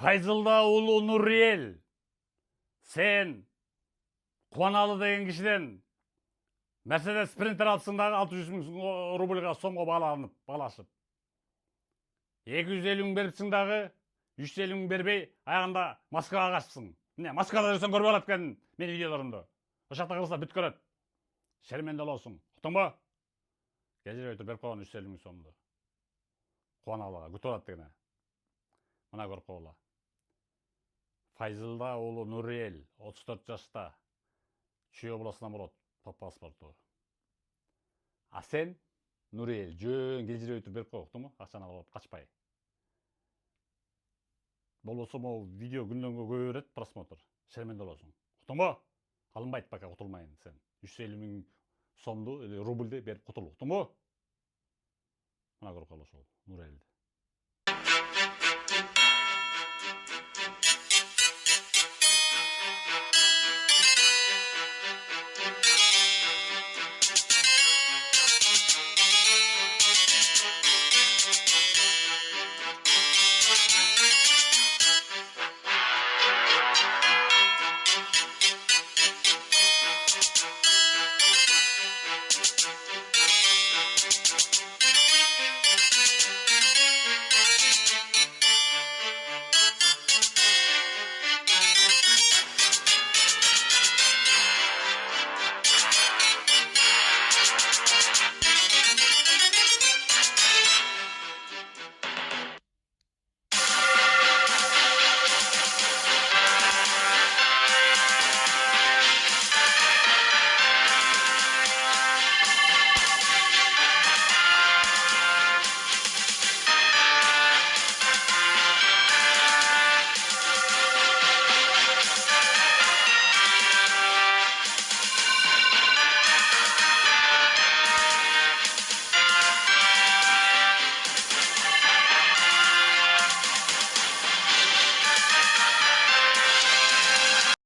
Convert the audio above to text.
Файзылда улу Нуриэл, сен Кубаналы деген кишиден Мерседес спринтер алсың дагы 600 000 рубльга сомго баалашып. 250 000 берипсиң дагы 150 000 бербей, аягында Москвага качыпсың. Міне, Москвада жүрсөң көрбөй калат экен менин видеолорумду. Ошол жакта кылса бүт көрөт. Шермендолосуң. Уктуңбу? Кежирбей туруп берип койгон 150 000 сомду. Кубаналыга күтүп алат дегене. Мына көрүп койгула. Файзылда уулу Нуриэл 34 жашта. Чүй областынан болот паспорту. А сен Нуриэл жөн кежирбей туруп берип кой, уктуңбу? Акчаны алып качпай. Болбосо могу видео күндөнгө көбөйөт просмотр. Шермендолосуң. Уктуңбу? Алынбайт пока кутулмайын сен. 150 000 сомду или рубльди берип кутул, уктуңбу? Мына көрүп кал ошол Нуриэлди.